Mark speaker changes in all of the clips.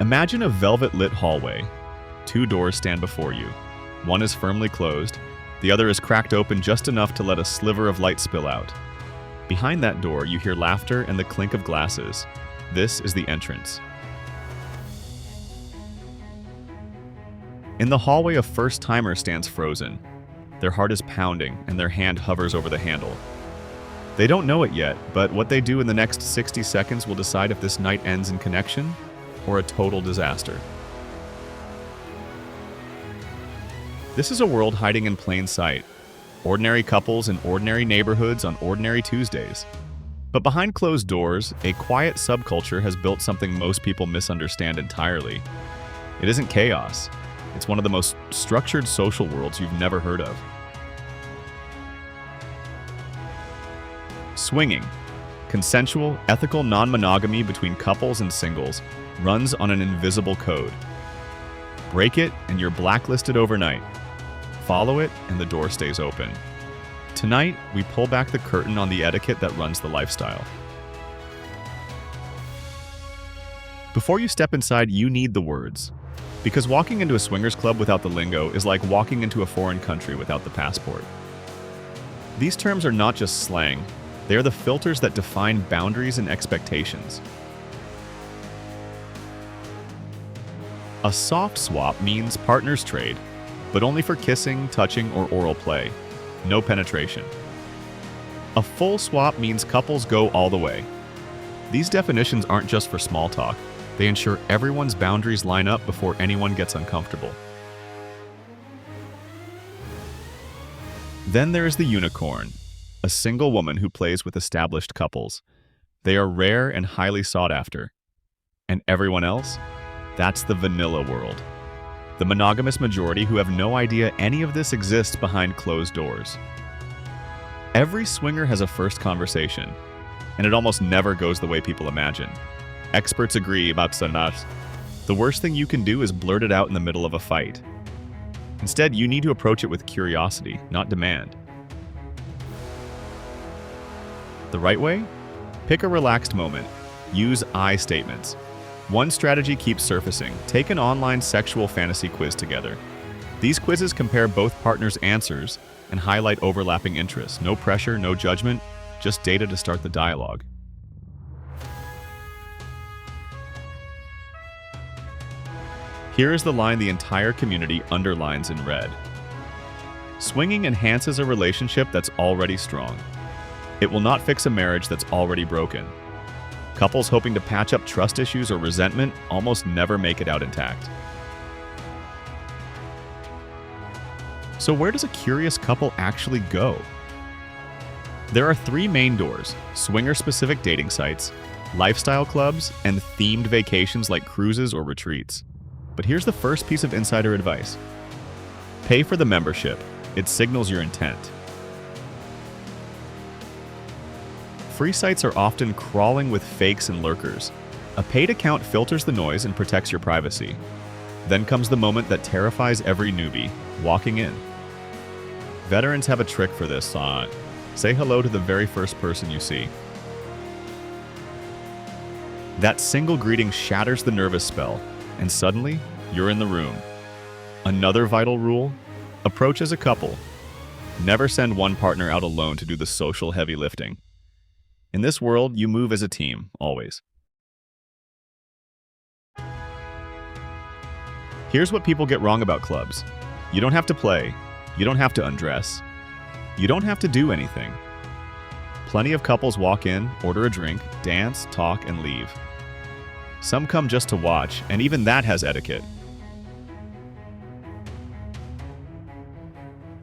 Speaker 1: Imagine a velvet-lit hallway. Two doors stand before you. One is firmly closed, the other is cracked open just enough to let a sliver of light spill out. Behind that door, you hear laughter and the clink of glasses. This is the entrance. In the hallway, a first-timer stands frozen. Their heart is pounding, and their hand hovers over the handle. They don't know it yet, but what they do in the next 60 seconds will decide if this night ends in connection or a total disaster. This is a world hiding in plain sight. Ordinary couples in ordinary neighborhoods on ordinary Tuesdays. But behind closed doors, a quiet subculture has built something most people misunderstand entirely. It isn't chaos. It's one of the most structured social worlds you've never heard of. Swinging, consensual, ethical non-monogamy between couples and singles, runs on an invisible code. Break it and you're blacklisted overnight. Follow it and the door stays open. Tonight, we pull back the curtain on the etiquette that runs the lifestyle. Before you step inside, you need the words. Because walking into a swingers club without the lingo is like walking into a foreign country without the passport. These terms are not just slang, they are the filters that define boundaries and expectations. A soft swap means partners trade, but only for kissing, touching, or oral play. No penetration. A full swap means couples go all the way. These definitions aren't just for small talk. They ensure everyone's boundaries line up before anyone gets uncomfortable. Then there is the unicorn, a single woman who plays with established couples. They are rare and highly sought after. And everyone else? That's the vanilla world. The monogamous majority who have no idea any of this exists behind closed doors. Every swinger has a first conversation, and it almost never goes the way people imagine. Experts agree about sanas. The worst thing you can do is blurt it out in the middle of a fight. Instead, you need to approach it with curiosity, not demand. The right way? Pick a relaxed moment. Use I statements. One strategy keeps surfacing. Take an online sexual fantasy quiz together. These quizzes compare both partners' answers and highlight overlapping interests. No pressure, no judgment, just data to start the dialogue. Here is the line the entire community underlines in red. Swinging enhances a relationship that's already strong. It will not fix a marriage that's already broken. Couples hoping to patch up trust issues or resentment almost never make it out intact. So where does a curious couple actually go? There are three main doors: swinger-specific dating sites, lifestyle clubs, and themed vacations like cruises or retreats. But here's the first piece of insider advice. Pay for the membership. It signals your intent. Free sites are often crawling with fakes and lurkers. A paid account filters the noise and protects your privacy. Then comes the moment that terrifies every newbie, walking in. Veterans have a trick for this. Say hello to the very first person you see. That single greeting shatters the nervous spell, and suddenly, you're in the room. Another vital rule: approach as a couple. Never send one partner out alone to do the social heavy lifting. In this world, you move as a team, always. Here's what people get wrong about clubs. You don't have to play. You don't have to undress. You don't have to do anything. Plenty of couples walk in, order a drink, dance, talk, and leave. Some come just to watch, and even that has etiquette.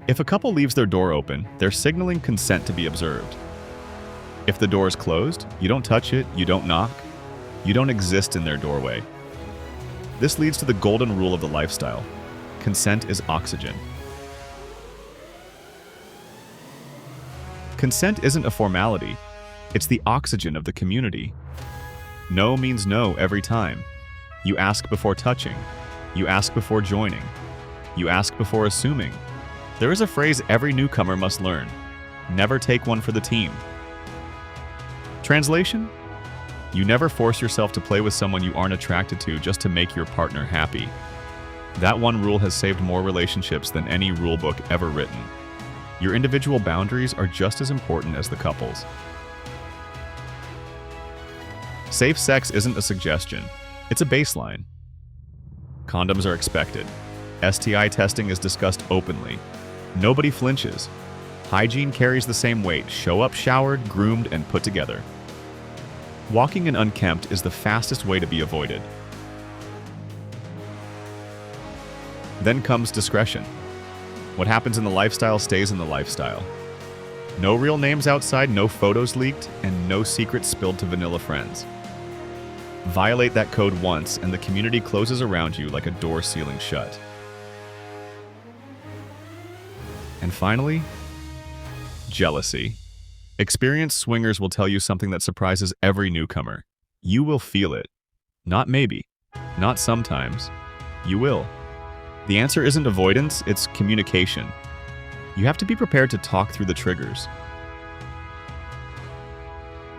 Speaker 1: If a couple leaves their door open, they're signaling consent to be observed. If the door is closed, you don't touch it, you don't knock, you don't exist in their doorway. This leads to the golden rule of the lifestyle. Consent is oxygen. Consent isn't a formality, it's the oxygen of the community. No means no every time. You ask before touching. You ask before joining. You ask before assuming. There is a phrase every newcomer must learn. Never take one for the team. Translation? You never force yourself to play with someone you aren't attracted to just to make your partner happy. That one rule has saved more relationships than any rule book ever written. Your individual boundaries are just as important as the couple's. Safe sex isn't a suggestion, it's a baseline. Condoms are expected. STI testing is discussed openly. Nobody flinches. Hygiene carries the same weight. Show up showered, groomed, and put together. Walking in unkempt is the fastest way to be avoided. Then comes discretion. What happens in the lifestyle stays in the lifestyle. No real names outside, no photos leaked, and no secrets spilled to vanilla friends. Violate that code once, and the community closes around you like a door sealing shut. And finally, jealousy. Experienced swingers will tell you something that surprises every newcomer. You will feel it. Not maybe. Not sometimes. You will. The answer isn't avoidance, it's communication. You have to be prepared to talk through the triggers.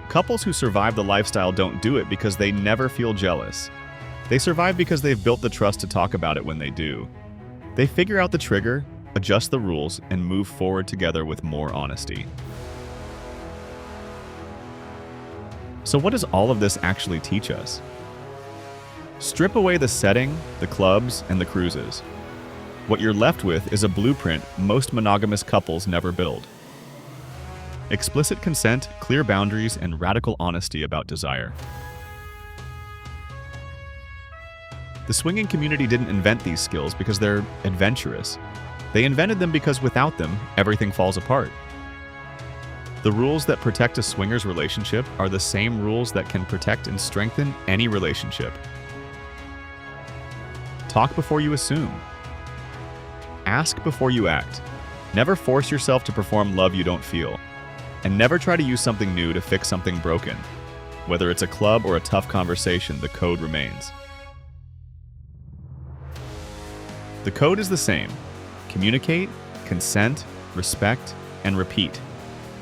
Speaker 1: Couples who survive the lifestyle don't do it because they never feel jealous. They survive because they've built the trust to talk about it when they do. They figure out the trigger, adjust the rules, and move forward together with more honesty. So what does all of this actually teach us? Strip away the setting, the clubs, and the cruises. What you're left with is a blueprint most monogamous couples never build. Explicit consent, clear boundaries, and radical honesty about desire. The swinging community didn't invent these skills because they're adventurous. They invented them because without them, everything falls apart. The rules that protect a swingers relationship are the same rules that can protect and strengthen any relationship. Talk before you assume. Ask before you act. Never force yourself to perform love you don't feel. And never try to use something new to fix something broken. Whether it's a club or a tough conversation, the code remains. The code is the same. Communicate, consent, respect, and repeat.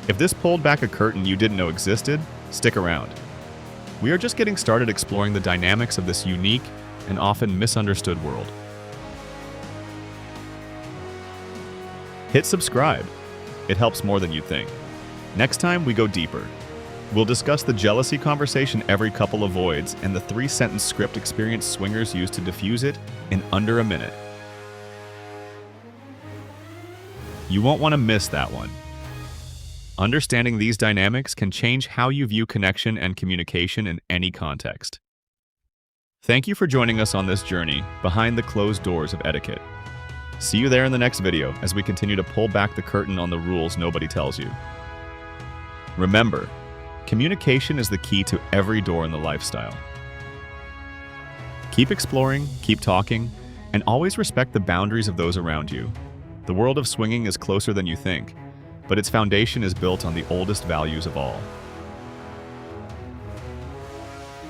Speaker 1: If this pulled back a curtain you didn't know existed, stick around. We are just getting started exploring the dynamics of this unique and often misunderstood world. Hit subscribe. It helps more than you'd think. Next time, we go deeper. We'll discuss the jealousy conversation every couple avoids and the 3-sentence script experienced swingers use to diffuse it in under a minute. You won't want to miss that one. Understanding these dynamics can change how you view connection and communication in any context. Thank you for joining us on this journey behind the closed doors of etiquette. See you there in the next video as we continue to pull back the curtain on the rules nobody tells you. Remember, communication is the key to every door in the lifestyle. Keep exploring, keep talking, and always respect the boundaries of those around you. The world of swinging is closer than you think, but its foundation is built on the oldest values of all.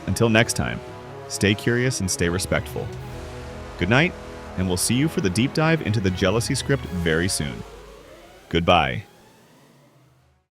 Speaker 1: Until next time, stay curious and stay respectful. Good night, and we'll see you for the deep dive into the jealousy script very soon. Goodbye.